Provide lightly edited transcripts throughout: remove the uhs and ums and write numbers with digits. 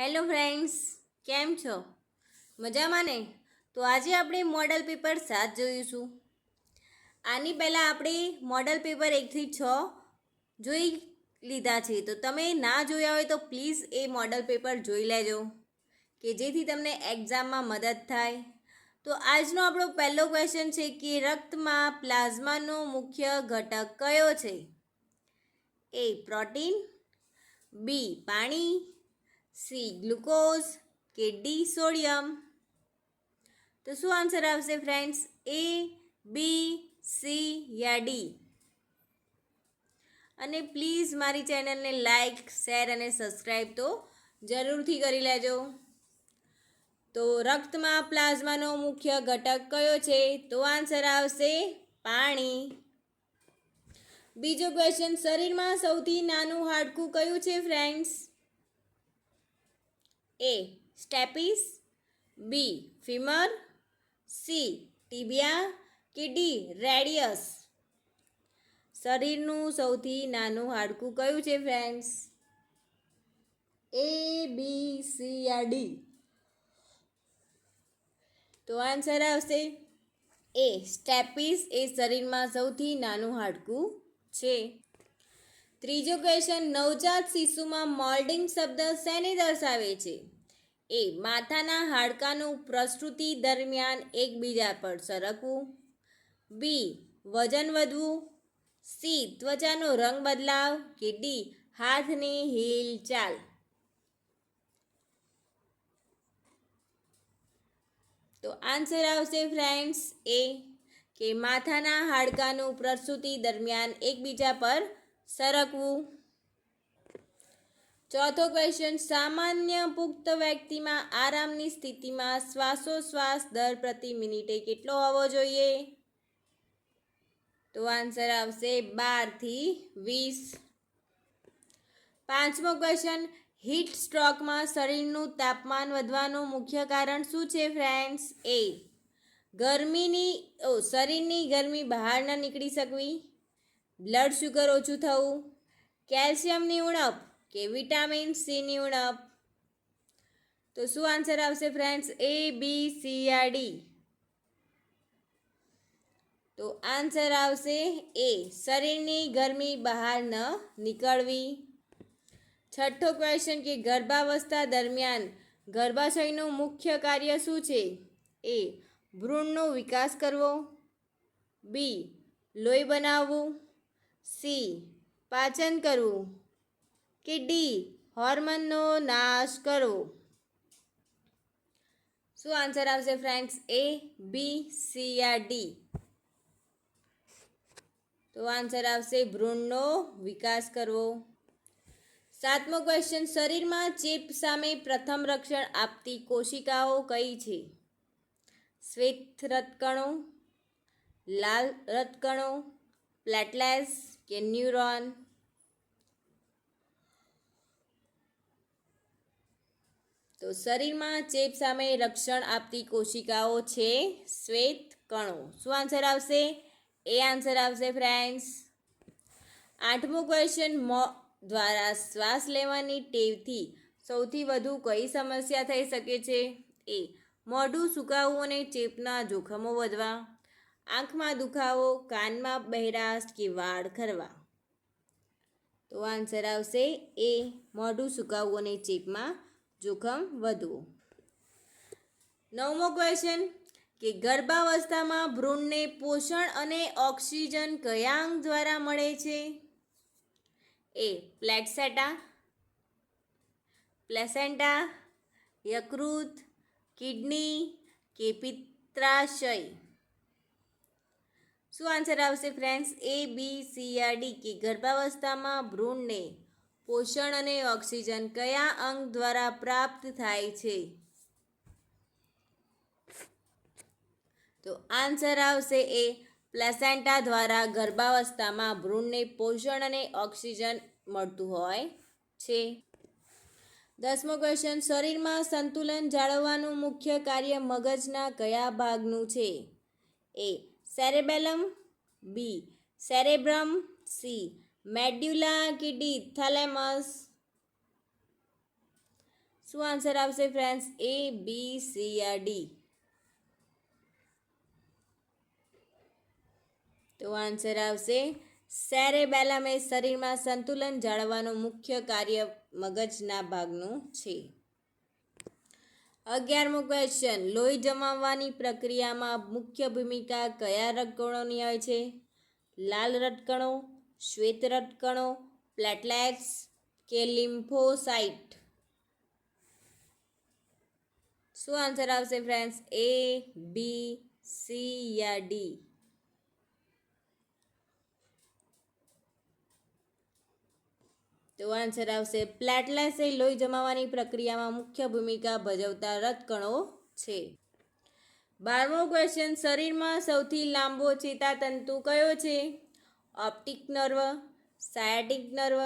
Hello friends, કેમ છો? મજામાં ને? તો આજે આપણે મોડલ પેપર 7 જોઈશું. આની પહેલાં આપણે મોડલ પેપર 1 થી 6 જોઈ લીધા છે. તો તમે ના જોયા હોય તો પ્લીઝ એ મોડલ પેપર જોઈ લેજો કે જેથી તમને એક્ઝામમાં મદદ થાય. તો આજનો આપણો પહેલો ક્વેશ્ચન છે કે રક્તમાં પ્લાઝમાનો મુખ્ય ઘટક કયો છે? એ પ્રોટીન, બી પાણી, સી ગ્લુકોઝ કે ડી સોડિયમ. તો શું આન્સર આવશે ફ્રેન્ડ્સ? એ, બી, સી યા ડી? અને પ્લીઝ મારી ચેનલને લાઈક, શેર અને સબસ્ક્રાઈબ તો જરૂરથી કરી લેજો. તો રક્તમાં પ્લાઝમાનો મુખ્ય ઘટક કયો છે? તો આન્સર આવશે પાણી. બીજો ક્વેશ્ચન, શરીરમાં સૌથી નાનું હાડકું કયું છે ફ્રેન્ડ્સ? એ સ્ટેપિસ, બી ફીમર, સી ટીબિયા કે ડી રેડિયસ? શરીરનું સૌથી નાનું હાડકું કયું છે ફ્રેન્ડ્સ? એ, બી, સી યા ડી? તો આન્સર આવશે એ સ્ટેપિસ એ શરીરમાં સૌથી નાનું હાડકું છે. ત્રીજો ક્વેશ્ચન, નવજાત શિશુમાં મોલ્ડિંગ શબ્દ શેને દર્શાવે છે? એ માથાના હાડકાનું પ્રસૂતિ દરમિયાન એકબીજા પર સરકવું, બી વજન વધવું, સી ત્વચાનો રંગ બદલાવ કે ડી હાથની હિલચાલ? તો આન્સર આવશે ફ્રેન્ડ્સ એ કે માથાના હાડકાનું પ્રસૂતિ દરમિયાન એકબીજા પર સરકવું. ચોથો ક્વેશ્ચન, સામાન્ય પુખ્ત વ્યક્તિમાં આરામની સ્થિતિમાં શ્વાસોશ્વાસ દર પ્રતિ મિનિટે કેટલો હોવો જોઈએ? તો આન્સર આવશે 12 થી 20. પાંચમો ક્વેશ્ચન, હીટ સ્ટ્રોકમાં શરીરનું તાપમાન વધવાનું મુખ્ય કારણ શું છે ફ્રેન્ડ્સ? એ શરીરની ગરમી બહાર ન નીકળી શકવી, બ્લડ શુગર ઓછું થવું, કેલ્શિયમની ઉણપ કે વિટામિન સીની ઉણપ? તો શું આન્સર આવશે ફ્રેન્ડ્સ? એ, બી, સી યા ડી? તો આન્સર આવશે એ શરીરની ગરમી બહાર ન નીકળવી. છઠ્ઠો ક્વેશ્ચન કે ગર્ભાવસ્થા દરમિયાન ગર્ભાશયનું મુખ્ય કાર્ય શું છે? એ ભ્રૂણનો વિકાસ કરવો, બી લોહી બનાવવું, સી પાચન કરવું કે ડી હોર્મોનનો નાશ કરવો? શું આન્સર આવશે ફ્રેન્ડ્સ? એ, બી, સી યા ડી? તો આન્સર આવશે ભ્રૂણનો વિકાસ કરવો. સાતમો ક્વેશ્ચન, શરીરમાં ચેપ સામે પ્રથમ રક્ષણ આપતી કોશિકાઓ કઈ છે? શ્વેત રક્તકણો, લાલ રક્તકણો, પ્લેટલેટ્સ કે ન્યુરોન? તો શરીરમાં ચેપ સામે રક્ષણ આપતી કોશિકાઓ છે શ્વેત કણો. શું આન્સર આવશે? એ આન્સર આવશે ફ્રેન્ડ્સ. આઠમો ક્વેશ્ચન, દ્વારા શ્વાસ લેવાની ટેવથી સૌથી વધુ કઈ સમસ્યા થઈ શકે છે? એ મોઢું સુકાવવું અને ચેપના જોખમો વધવા, આંખમાં દુખાવો, કાનમાં બહેરાશ કે વાળ ખરવા? તો આન્સર આવશે એ મોઢું સુકાવવું અને ચેપમાં જોખમ વધવું. નવમો ક્વેશ્ચન કે ગર્ભાવસ્થામાં ભ્રૂણને પોષણ અને ઓક્સિજન કયા અંગ દ્વારા મળે છે? એ પ્લેસેન્ટા, યકૃત, કિડની કે પિત્તાશય? શું આન્સર આવશે ફ્રેન્ડ્સ? એ, બી, સી યા ડી? કે ગર્ભાવસ્થામાં ભ્રૂણને પોષણ અને ઓક્સિજન કયા અંગ દ્વારા પ્રાપ્ત થાય છે? તો આન્સર આવશે એ પ્લેસેન્ટા દ્વારા ગર્ભાવસ્થામાં ભ્રૂણને પોષણ અને ઓક્સિજન મળતું હોય છે. 10મો ક્વેશ્ચન, શરીરમાં સંતુલન જાળવવાનું મુખ્ય કાર્ય મગજના કયા ભાગનું છે? એ સેરેબેલમ, બી સેરેબ્રમ, સી મેડ્યુલા કે ડી થેલેમસ? શું આન્સર આવશે ફ્રેન્ડ્સ? A, B, C યા D? તો આન્સર આવશે સેરેબેલમ એ શરીરમાં સંતુલન જાળવવાનું મુખ્ય કાર્ય મગજના ભાગનું છે. 11મો ક્વેશ્ચન, લોહી જમાવવાની પ્રક્રિયામાં મુખ્ય ભૂમિકા કયા રક્તકણોની હોય છે? લાલ રક્તકણો, શ્વેત રક્તકણો, પ્લેટલેટ્સ કે લિમ્ફોસાઇટ? શું આન્સર આવશે ફ્રેન્ડ્સ? A, B, C યા D? તો આન્સર આવશે પ્લેટલેટ્સ એ લોહી જમાવવાની પ્રક્રિયામાં મુખ્ય ભૂમિકા ભજવતા રક્તકણો છે. 12મો ક્વેશ્ચન, શરીરમાં સૌથી લાંબો ચેતાતંતુ કયો છે? Optic nerve, સાયટિક nerve,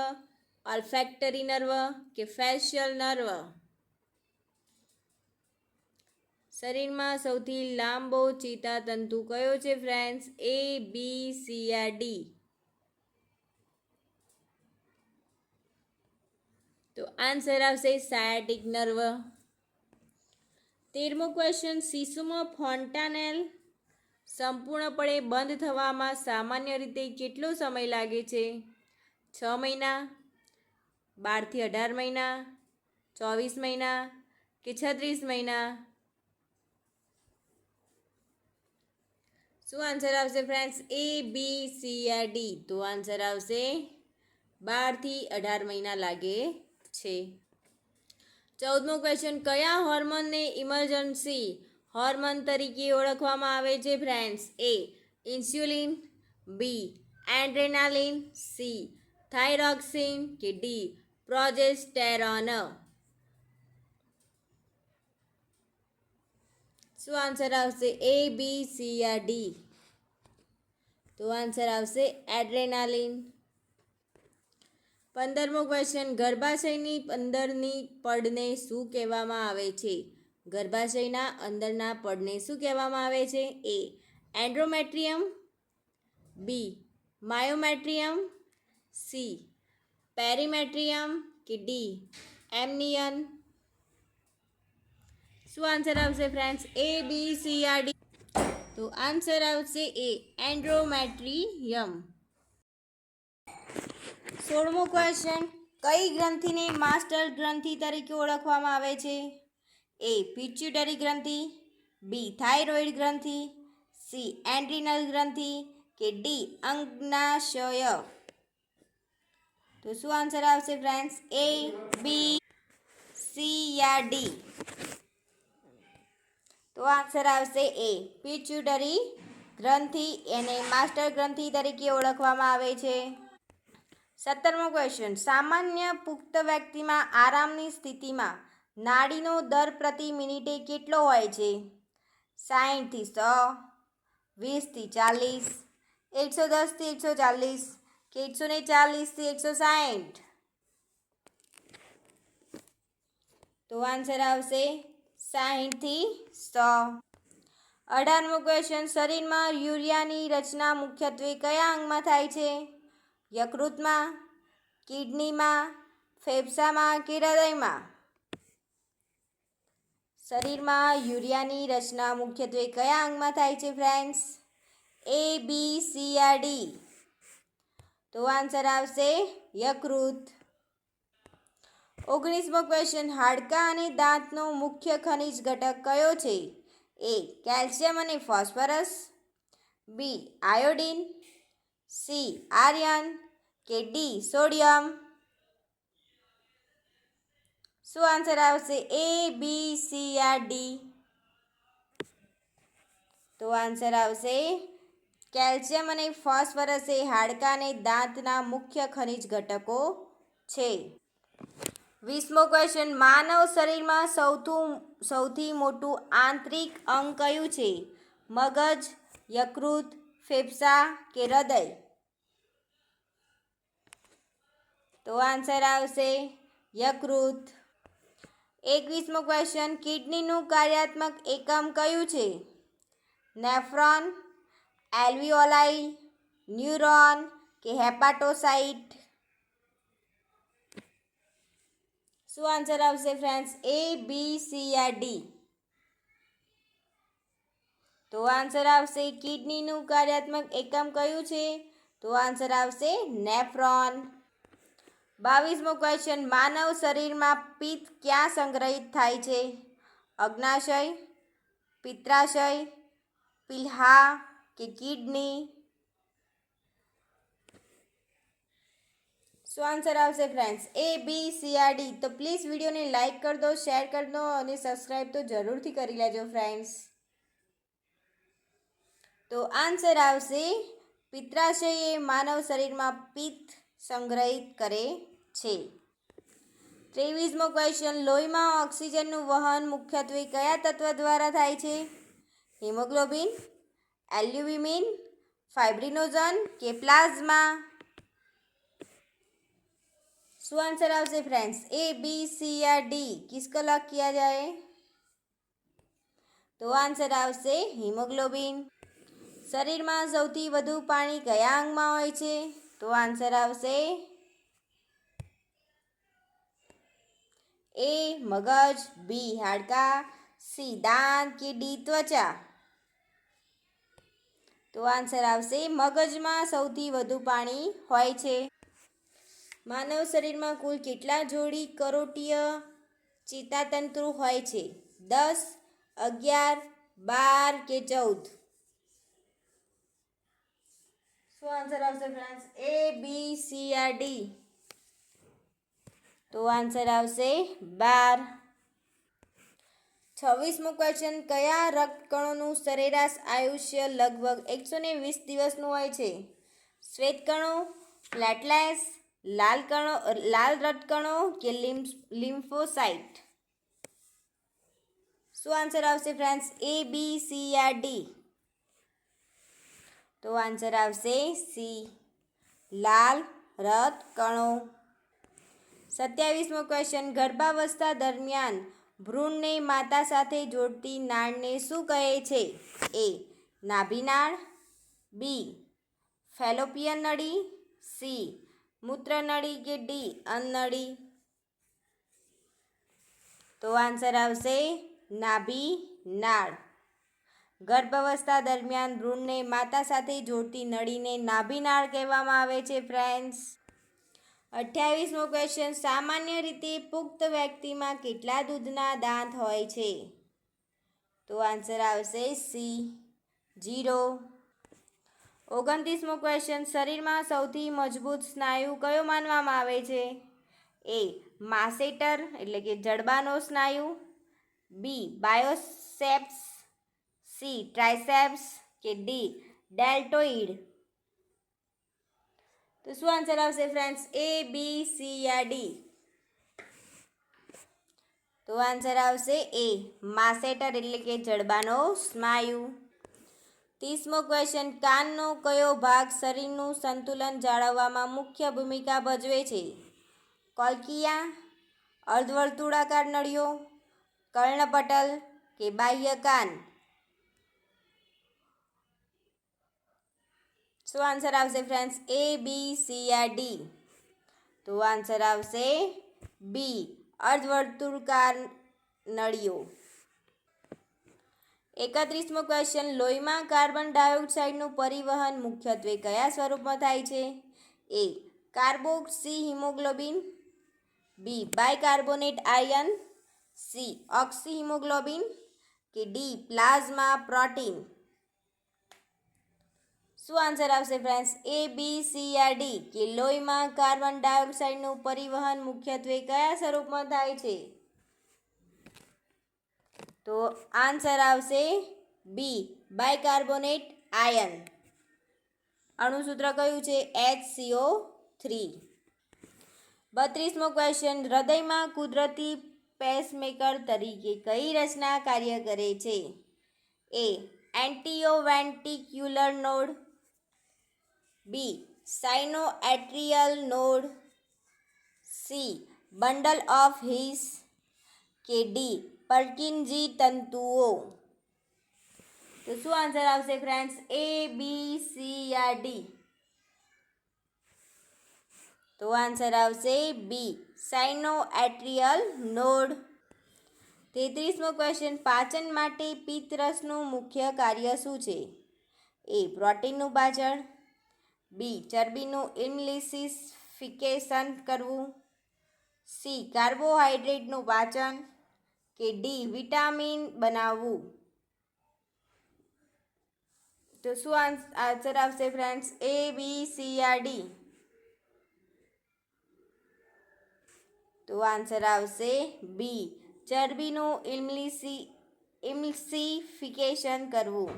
olfactory nerve કે ફેશિયલ નર્વ? શરીરમાં સૌથી લાંબો ચેતાતંતુ કયો છે ફ્રેન્ડ્સ? A, B, C યા D? તો આન્સર આવશે સાયટિક નર્વ. 13મો ક્વેશ્ચન, શિશુમાં ફોન્ટાનેલ સંપૂર્ણપણે બંધ થવામાં સામાન્ય રીતે કેટલો સમય લાગે છે? 6 મહિના, 12 થી 18 મહિના, 24 મહિના કે 36 મહિના? શું આન્સર આવશે ફ્રેન્ડ્સ? A, B, C યા D? તો આન્સર આવશે 12 થી 18 મહિના લાગે છે. 14મો ક્વેશ્ચન, કયા હોર્મોનને ઇમરજન્સી હોર્મોન તરીકે ઓળખવામાં આવે છે friends? A, insulin, B, adrenaline, C, thyroxine કે D, પ્રોજેસ્ટેરોન? શું આન્સર આવશે? A, B, C યા D? તો આન્સર આવશે એડ્રેનાલિન. 15મો ક્વેશ્ચન, ગર્ભાશયની અંદરની પડને શું કહેવામાં આવે છે? ગર્ભાશયના અંદરના પડને શું કહેવામાં આવે છે? A, એન્ડ્રોમેટ્રિયમ, B, માયોમેટ્રિયમ, C, પેરીમેટ્રિયમ કે D, એમનિયન? શું આન્સર આવશે ફ્રેન્ડ્સ? A, B, C યા D? તો આન્સર આવશે A, એન્ડ્રોમેટ્રિયમ. 16મો ક્વેશ્ચન, કઈ ગ્રંથિને માસ્ટર ગ્રંથિ તરીકે ઓળખવામાં આવે છે? A, પિટ્યુટરી ગ્રંથિ, B, થાઇરોઇડ ગ્રંથિ, C, એડ્રિનલ ગ્રંથિ કે D, અંગનાશય? તો શું આન્સર આવશે ફ્રેન્ડ્સ? A, B, C યા D? તો આન્સર આવશે A, પિટ્યુટરી ગ્રંથિ એને માસ્ટર ગ્રંથિ તરીકે ઓળખવામાં આવે છે. 17મો ક્વેશ્ચન, સામાન્ય પુખ્ત વ્યક્તિમાં આરામની સ્થિતિમાં નાડીનો દર પ્રતિ મિનિટે કેટલો હોય છે? 60 થી 100, 20 થી 40, 110 થી 140 કે 140 થી 160? તો આન્સર આવશે 60 થી 100. 18મો ક્વેશ્ચન, શરીરમાં યુરિયાની રચના મુખ્યત્વે કયા અંગમાં થાય છે? યકૃતમાં, કિડનીમાં, ફેફસામાં કે હૃદયમાં? શરીરમાં યુરિયાની રચના મુખ્યત્વે કયા અંગમાં થાય છે ફ્રેન્ડ્સ? A, B, C યા D? તો આન્સર આવશે યકૃત. 19મો ક્વેશ્ચન, હાડકાં અને દાંતનો મુખ્ય ખનિજ ઘટક કયો છે? A, કેલ્શિયમ અને phosphorus, B, iodine, C, iron કે D, સોડિયમ? શું આન્સર આવશે? A, B, C યા D? તો આન્સર આવશે કેલ્શિયમ અને ફોસ્ફરસ એ હાડકાં અને દાંતના મુખ્ય ખનિજ ઘટકો છે. 20મો ક્વેશ્ચન, માનવ શરીરમાં સૌથી મોટું આંતરિક અંગ કયું છે? મગજ, યકૃત, ફેફસા કે હૃદય? તો આન્સર આવશે યકૃત. 21મો ક્વેશ્ચન, કિડનીનું કાર્યાત્મક એકમ કયું છે? નેફ્રોન, એલ્વિયોલાઈ, ન્યુરોન કે હેપાટોસાઇટ? શું આન્સર આવશે ફ્રેન્ડ્સ? A, B, C યા D? તો આન્સર આવશે કિડનીનું કાર્યાત્મક એકમ કયું છે? તો આન્સર આવશે નેફ્રોન. 22મો ક્વેશ્ચન, માનવ શરીરમાં પિત્ત ક્યાં સંગ્રહિત થાય છે? અગ્નાશય, પિત્રાશય, પિલ્હા કે કિડની? શું આન્સર આવશે ફ્રેન્ડ્સ? A, B, C યા D? તો પ્લીઝ વિડીયોને લાઇક કરી દો, શેર કરી દો અને સબસ્ક્રાઈબ તો જરૂરથી કરી લેજો ફ્રેન્ડ્સ. તો આન્સર આવશે પિત્રાશય એ માનવ શરીરમાં પિત્ત સંગ્રહિત કરે છે. 23મો ક્વેશ્ચન, લોહીમાં ઓક્સિજનનું વહન મુખ્યત્વે કયા તત્વ દ્વારા થાય છે? હિમોગ્લોબિન, એલ્બ્યુમિન, ફાઇબ્રિનોજન કે પ્લાઝ્મા? શું आंसर આવશે फ्रेंड्स? A, B, C या D? किसको लॉक किया जाए? તો આન્સર આવશે હિમોગ્લોબિન. શરીરમાં સૌથી વધુ પાણી કયા અંગમાં હોય છે? તો આન્સર આવશે A, મગજ, B, હાડકાં, C, દાંત કે D, ત્વચા? તો આન્સર આવશે મગજમાં સૌથી વધુ પાણી હોય છે. માનવ શરીરમાં કુલ કેટલા જોડી કરોટીય ચેતાતંતુ હોય છે? 10, 11, 12 કે 14? શું આન્સર આવશે ફ્રેન્ડ્સ? A, B, C યા D? તો આન્સર આવશે 12. 26મો ક્વેશ્ચન, કયા રક્તકણોનું સરેરાશ આયુષ્ય લગભગ 120 દિવસનું હોય છે? શ્વેતકણો, પ્લેટલેટ્સ, લાલ રક્તકણો કે લિમ્ફોસાઇટ? શું આન્સર આવશે ફ્રેન્ડ્સ? A, B, C યા D? તો આન્સર આવશે C, લાલ રક્તકણો. 27મો ક્વેશ્ચન, ગર્ભાવસ્થા દરમિયાન ભ્રૂણને માતા સાથે જોડતી નાળને શું કહે છે? A, નાભિનાળ, B, ફેલોપિયન નળી, C, મૂત્રનળી કે D, અન્નનળી? તો આન્સર આવશે નાભિનાળ. ગર્ભાવસ્થા દરમિયાન ભ્રૂણને માતા સાથે જોડતી નળીને નાભિનાળ કહેવામાં આવે છે ફ્રેન્ડ્સ. 28મો ક્વેશ્ચન, સામાન્ય રીતે પુખ્ત વ્યક્તિમાં કેટલા દૂધના દાંત હોય છે? તો આન્સર આવશે C, 0. 29મો ક્વેશ્ચન, શરીરમાં સૌથી મજબૂત સ્નાયુ કયો માનવામાં આવે છે? A, માસેટર એટલે કે જડબાનો સ્નાયુ, B, બાયોસેપ્સ, C, ટ્રાઇસેપ્સ કે D, ડેલ્ટોઇડ? તો શું આન્સર આવશે ફ્રેન્ડ્સ? A, B, C યા D? તો આન્સર આવશે A, માસેટર એટલે કે જડબાનો સ્નાયુ. 30મો ક્વેશ્ચન, કાનનો કયો ભાગ શરીરનું સંતુલન જાળવવામાં મુખ્ય ભૂમિકા ભજવે છે? કોલ્કિયા, અર્ધવર્તુળાકાર નળીઓ, કર્ણપટલ કે બાહ્ય કાન? શું આન્સર આવશે ફ્રેન્ડ્સ? A, B, C યા D? તો આન્સર આવશે B, અર્ધવર્તુળાકાર નળીઓ. 31મો ક્વેશ્ચન, લોહીમાં કાર્બન ડાયોક્સાઇડનું પરિવહન મુખ્યત્વે કયા સ્વરૂપમાં થાય છે? A, carboxy haemoglobin, B, bicarbonate ion, C, oxy haemoglobin કે D, પ્લાઝ્મા પ્રોટીન? શું આન્સર આવશે ફ્રેન્ડ્સ? A, B, C યા D? કે લોહીમાં કાર્બન ડાયોક્સાઇડનું પરિવહન મુખ્યત્વે કયા સ્વરૂપમાં થાય છે? તો આન્સર આવશે B, બાયકાર્બોનેટ આયન. અણુસૂત્ર કયું છે? HCO3. 32મો ક્વેશ્ચન, હૃદયમાં કુદરતી પેસમેકર તરીકે કઈ રચના કાર્ય કરે છે? A, atrioventricular node, B, sinoatrial node, C, bundle of His કે D, પર્કિન્જી તંતુઓ? તો શું આન્સર આવશે ફ્રેન્ડ્સ? A, B, C યા D? તો આન્સર આવશે બી સાઇનોએટ્રિયલ નોડ. 33મો ક્વેશ્ચન, પાચન માટે પિત્તરસનું મુખ્ય કાર્ય શું છે? એ પ્રોટીનનું પાચન, બી ચરબીનું ઇમ્યુનિફિકેશન કરવું, સી કાર્બોહાઈડ્રેટનું પાચન, કે ડી વિટામિન બનાવવું. તો શું આન્સર આવશે ફ્રેન્ડ્સ? એ, બી, સી યા ડી? તો આન્સર આવશે બી ચરબીનું ઇમ્યુનિફિકેશન કરવું.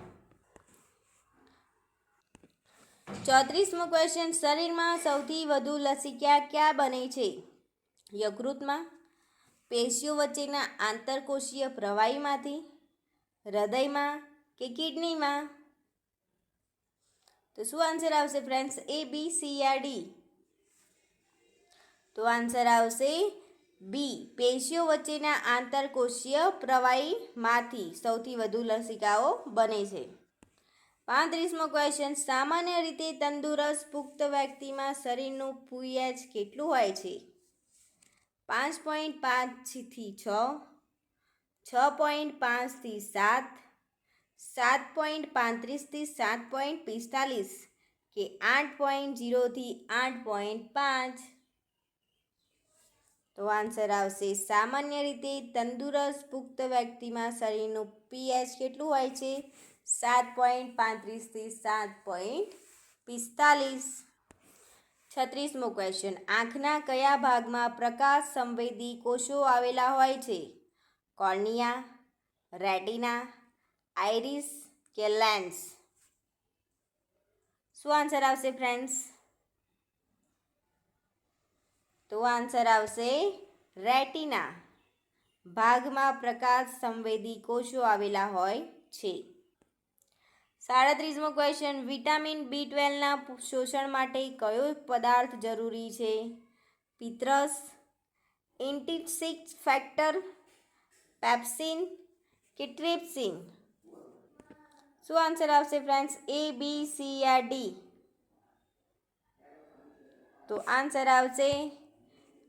34મો ક્વેશ્ચન, શરીરમાં સૌથી વધુ લસિકા ક્યાં બને છે? યકૃતમાં, પેશીઓ વચ્ચેના આંતરકોશીય પ્રવાહીમાંથી, હૃદયમાં કે કિડનીમાં? તો શું આન્સર આવશે ફ્રેન્ડ્સ? એ, બી, સી યા ડી? તો આન્સર આવશે બી પેશીઓ વચ્ચેના આંતરકોશીય પ્રવાહીમાંથી સૌથી વધુ લસિકાઓ બને છે. 35મો ક્વેશ્ચન, સામાન્ય રીતે તંદુરસ્ત પુખ્ત વ્યક્તિમાં શરીરનું pH કેટલું હોય છે? 5.5 થી 6, 6.5 થી 7, 7.35 થી 7.45 કે 8.0 થી 8.5? તો આન્સર આવશે સામાન્ય રીતે તંદુરસ્ત પુખ્ત વ્યક્તિમાં શરીરનું pH કેટલું હોય છે? 7.35 થી 7.45. 36મો ક્વેશ્ચન, આંખના કયા ભાગમાં પ્રકાશ સંવેદી કોષો આવેલા હોય છે? કોર્નિયા, રેટિના, આઇરિસ કે લેન્સ? શું આન્સર આવશે ફ્રેન્ડ્સ? તો આન્સર આવશે રેટિના ભાગમાં પ્રકાશ સંવેદી કોષો આવેલા હોય છે. 37મો ક્વેશ્ચન, વિટામિન B12ના શોષણ માટે કયો પદાર્થ જરૂરી છે? પિત્તરસ, ઇન્ટ્રિન્સિક ફેક્ટર, પેપ્સિન કે ટ્રિપ્સિન? શું આન્સર આવશે ફ્રેન્ડ્સ? એ, બી, સી યા ડી? તો આન્સર આવશે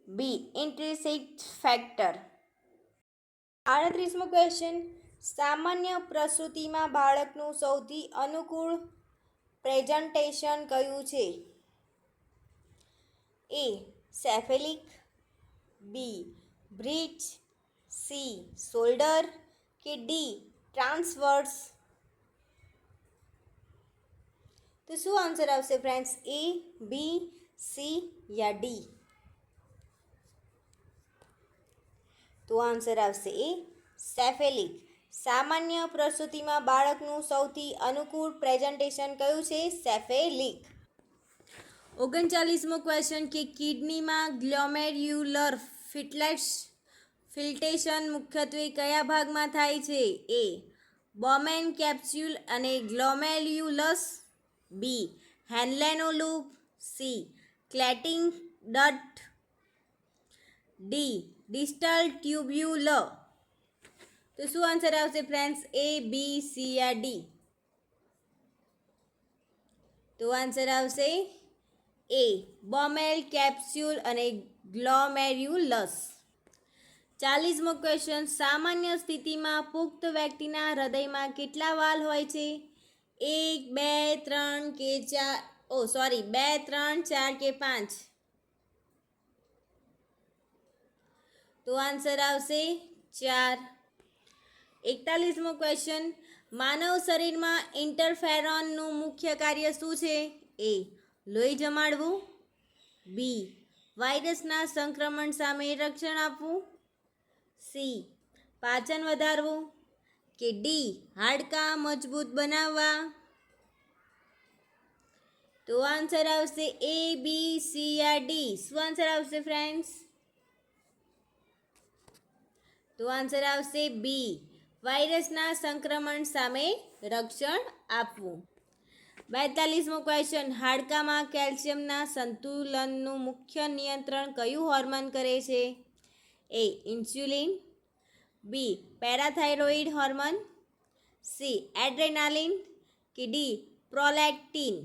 બી ઇન્ટ્રિન્સિક ફેક્ટર. 38મો ક્વેશ્ચન, સામાન્ય પ્રસૂતિમાં બાળકનું સૌથી અનુકૂળ પ્રેઝન્ટેશન કયું છે? એ સેફેલિક, બી બ્રીચ, સી શોલ્ડર કે ડી ટ્રાન્સવર્સ? તો શું આન્સર આવશે ફ્રેન્ડ્સ? એ, બી, સી યા ડી? તો આન્સર આવશે એ સેફેલિક. સામાન્ય પ્રસૂતિમાં બાળકનું સૌથી અનુકૂળ પ્રેઝન્ટેશન કયું છે? સેફેલિક. 39મો ક્વેશ્ચન, કે કિડનીમાં ગ્લોમેર્યુલર ફિલ્ટ્રેશન મુખ્યત્વે કયા ભાગમાં થાય છે? એ બોમેન કેપ્સ્યુલ અને ગ્લોમેર્યુલસ, બી હેન્લેનો loop, C collecting duct, D distal tubule? તો શું આન્સર આવશે ફ્રેન્ડ્સ? એ, બી, સી યા ડી? તો આન્સર આવશે એ બોમેન કેપ્સ્યુલ અને ગ્લોમેર્યુલસ. 40મો ક્વેશ્ચન, સામાન્ય સ્થિતિમાં પુખ્ત વ્યક્તિના હૃદયમાં કેટલા વાલ્વ હોય છે? 1, 2, 3 કે 4 2, 3, 4 કે 5? તો આન્સર આવશે 4. 41મો ક્વેશ્ચન, માનવ શરીરમાં ઇન્ટરફેરોનનું મુખ્ય કાર્ય શું છે? એ લોહી જમાડવું, બી વાયરસના સંક્રમણ સામે રક્ષણ આપવું, સી પાચન વધારવું કે ડી હાડકાં મજબૂત બનાવવા? તો આન્સર આવશે એ, બી, સી યા ડી? શું આન્સર આવશે ફ્રેન્ડ્સ? તો આન્સર આવશે બી વાયરસના સંક્રમણ સામે રક્ષણ આપવું. 42મો ક્વેશ્ચન, હાડકામાં કેલ્શિયમના સંતુલનનું મુખ્ય નિયંત્રણ કયું હોર્મોન કરે છે? એ ઇન્સ્યુલિન, બી પેરાથાઇરોઇડ હોર્મોન, સી એડ્રેનાલિન કે ડી પ્રોલેક્ટિન?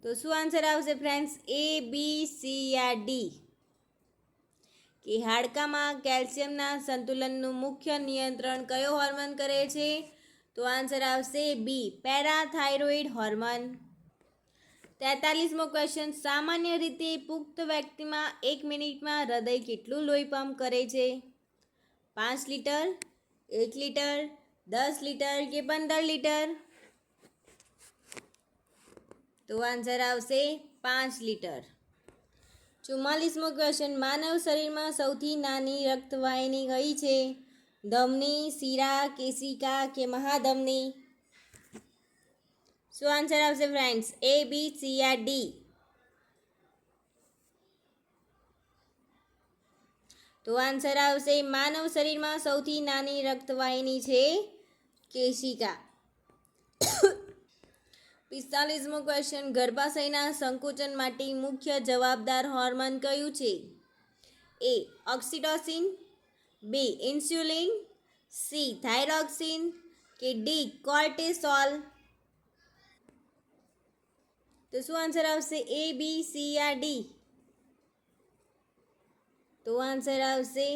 તો શું આન્સર આવશે ફ્રેન્ડ્સ? A, B, C યા D? કે હાડકામાં કેલ્શિયમના સંતુલનનું મુખ્ય નિયંત્રણ કયો હોર્મોન કરે છે? તો આન્સર આવશે બી, પેરાથાઇરોઇડ હોર્મોન. 43મો ક્વેશ્ચન, સામાન્ય રીતે પુખ્ત વ્યક્તિમાં 1 મિનિટમાં હૃદય કેટલું લોહી પંપ કરે છે? 5 લીટર, 1 લીટર, 10 લીટર કે 15 લીટર? તો આન્સર આવશે 5 લીટર. 44મો ક્વેશ્ચન, માનવ શરીરમાં સૌથી નાની રક્તવાહિની કઈ છે? ધમની, શિરા, કેશિકા કે મહાધમની? શું આન્સર આવશે ફ્રેન્ડ્સ? A, B, C યા D? તો આન્સર આવશે માનવ શરીરમાં સૌથી નાની રક્તવાહિની છે કેશિકા. 45મો ક્વેશ્ચન, ગર્ભાશયના સંકોચન માટે મુખ્ય જવાબદાર હોર્મોન કયું છે? A, oxytocin, B, insulin, C, thyroxine કે D, કોર્ટિસોલ? તો શું આન્સર આવશે? A, B, C યા D? તો આન્સર આવશે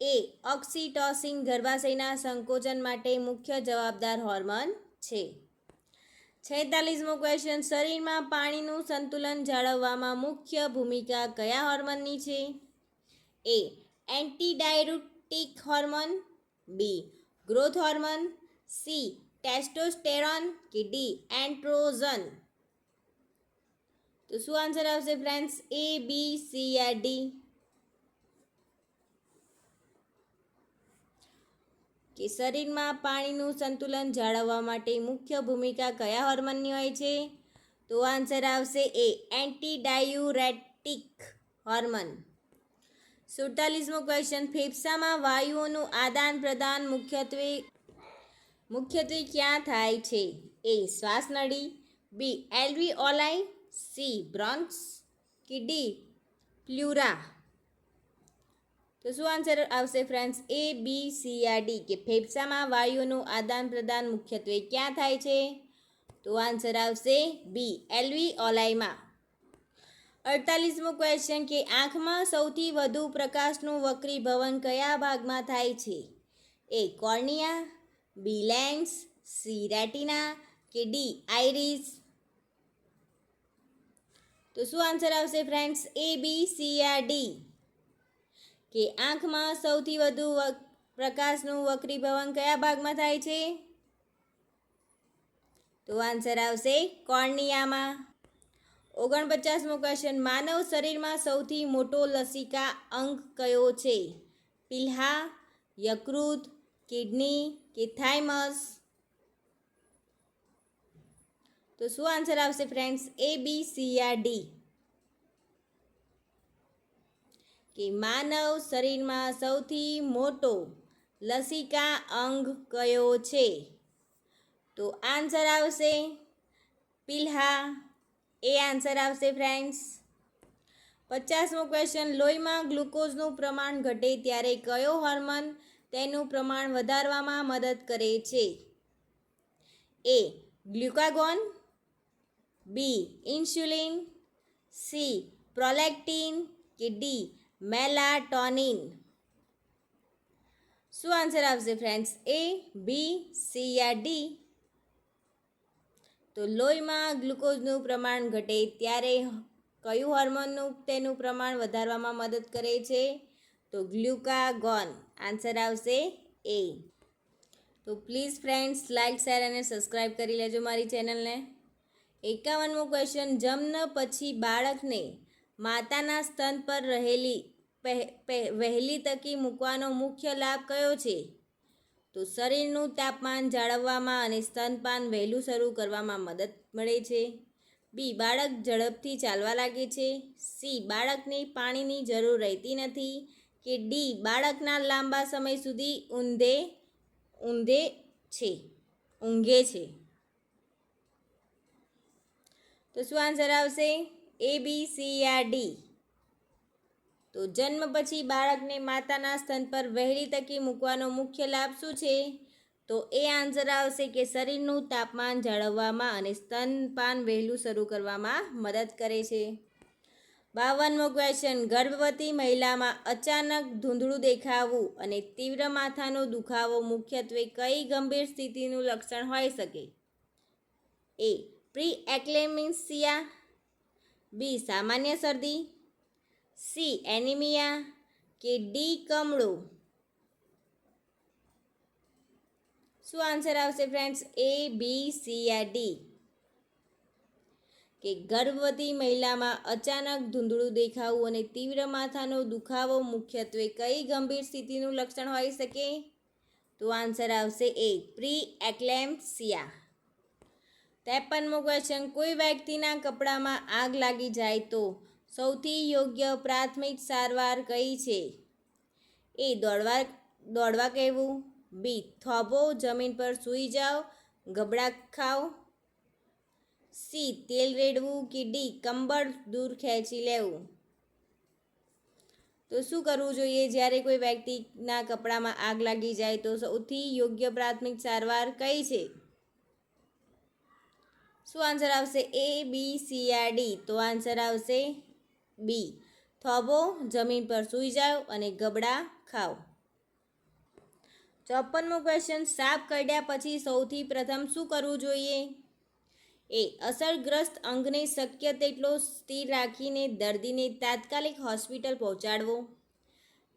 A, ઓક્સિટોસિન ગર્ભાશયના સંકોચન માટે મુખ્ય જવાબદાર હોર્મોન છે. 46મો ક્વેશ્ચન, શરીરમાં પાણીનું સંતુલન જાળવવામાં મુખ્ય ભૂમિકા કયા હોર્મોનની છે? A, antidiuretic hormone, B, growth hormone, C, testosterone કે D, એન્ડ્રોજન? તો શું આન્સર આવશે ફ્રેન્ડ્સ? A, B, C યા D? કે શરીરમાં પાણીનું સંતુલન જાળવવા માટે મુખ્ય ભૂમિકા કયા હોર્મોનની હોય છે? તો આન્સર આવશે A, એન્ટીડાયુરેટિક હોર્મોન. 47મો ક્વેશ્ચન, ફેફસામાં વાયુઓનું આદાન પ્રદાન મુખ્યત્વે ક્યાં થાય છે? A, શ્વાસનળી, B, એલ્વિઓલાઈ, C, બ્રોન્ક્સ કે D, પ્લ્યુરા? તો શું આન્સર આવશે ફ્રેન્ડ્સ? A, B, C યા D? કે ફેફસામાં વાયુઓનું આદાન પ્રદાન મુખ્યત્વે ક્યાં થાય છે? તો આન્સર આવશે B, એલ્વિઓલાઈમાં. 48મો ક્વેશ્ચન, કે આંખમાં સૌથી વધુ પ્રકાશનું વક્રીભવન કયા ભાગમાં થાય છે? A, cornea, B, lens, C, retina કે D, આઇરિસ? તો શું આન્સર આવશે ફ્રેન્ડ્સ? A, B, C યા D? કે આંખમાં સૌથી વધુ પ્રકાશનું વક્રીભવન કયા ભાગમાં થાય છે? તો આન્સર આવશે કોર્નિયામાં. 49મો ક્વેશ્ચન, માનવ શરીરમાં સૌથી મોટો લસિકા અંગ કયો છે? પિલ્હા, યકૃત, કિડની કે થાઇમસ? તો શું આન્સર આવશે ફ્રેન્ડ્સ? A, B, C યા D? કે માનવ શરીરમાં સૌથી મોટો લસિકા અંગ કયો છે? તો આન્સર આવશે પિલ્હા. એ આન્સર આવશે ફ્રેન્ડ્સ. 50મો ક્વેશ્ચન, લોહીમાં ગ્લુકોઝનું પ્રમાણ ઘટે ત્યારે કયો હોર્મોન તેનું પ્રમાણ વધારવામાં મદદ કરે છે? A, glucagon, B, insulin, C, prolactin કે D, મેલાટોનિન? શું આન્સર આવશે ફ્રેન્ડ્સ? A, B, C યા D? તો લોહીમાં ગ્લુકોઝનું પ્રમાણ ઘટે ત્યારે કયું હોર્મોનનું તેનું પ્રમાણ વધારવામાં મદદ કરે છે? તો ગ્લુકાગોન. આન્સર આવશે A. તો પ્લીઝ ફ્રેન્ડ્સ લાઇક, શેર અને સબસ્ક્રાઈબ કરી લેજો મારી ચેનલને. 51મો ક્વેશ્ચન, જન્મ પછી બાળકને માતાના સ્તન પર વહેલી તકી મૂકવાનો મુખ્ય લાભ કયો છે? તો શરીરનું તાપમાન જાળવવામાં અને સ્તનપાન વહેલું શરૂ કરવામાં મદદ મળે છે. B, બાળક ઝડપથી ચાલવા લાગે છે. C, બાળકને પાણીની જરૂર રહેતી નથી કે D, બાળકના લાંબા સમય સુધી ઊંઘે છે? તો શું આન્સર આવશે? A, B, C યા D? તો જન્મ પછી બાળકને માતાના સ્તન પર વહેલી તકે મૂકવાનો મુખ્ય લાભ શું છે? તો એ આન્સર આવશે કે શરીરનું તાપમાન જાળવવામાં અને સ્તનપાન વહેલું શરૂ કરવામાં મદદ કરે છે. 52મો ક્વેશ્ચન, ગર્ભવતી મહિલામાં અચાનક ધૂંધળું દેખાવું અને તીવ્ર માથાનો દુખાવો મુખ્યત્વે કઈ ગંભીર સ્થિતિનું લક્ષણ હોઈ શકે? એ પ્રી એક્લેમ્સિયા, બી સામાન્ય શરદી, સી એનિમિયા કે ડી કમળો? શું આન્સર આવશે ફ્રેન્ડ્સ? એ, બી, સી યા ડી? કે ગર્ભવતી મહિલામાં અચાનક ધૂંધળું દેખાવું અને તીવ્ર માથાનો દુખાવો મુખ્યત્વે કઈ ગંભીર સ્થિતિનું લક્ષણ હોઈ શકે? તો આન્સર આવશે એ, પ્રી એક્લેમ્સિયા. 53મો ક્વેશ્ચન, કોઈ વ્યક્તિના કપડામાં આગ લાગી જાય તો સૌથી યોગ્ય પ્રાથમિક સારવાર કઈ છે? એ દોડવા કહેવું, બી થોભો જમીન પર સૂઈ જાઓ, ગબડા ખાઓ, સી તેલ રેડવું કે ડી કંબળ દૂર ખેંચી લેવું? તો શું કરવું જોઈએ જ્યારે કોઈ વ્યક્તિના કપડામાં આગ લાગી જાય તો સૌથી યોગ્ય પ્રાથમિક સારવાર કઈ છે? શું આન્સર આવશે? એ, બી, સી યા ડી? તો આન્સર આવશે બી, થોભો જમીન પર સૂઈ જાઓ અને ગબડા ખાઓ. 54મો ક્વેશ્ચન, સાપ કરડ્યા પછી સૌથી પ્રથમ શું કરવું જોઈએ? એ અસરગ્રસ્ત અંગને શક્ય તેટલો સ્થિર રાખીને દર્દીને તાત્કાલિક હોસ્પિટલ પહોંચાડવો,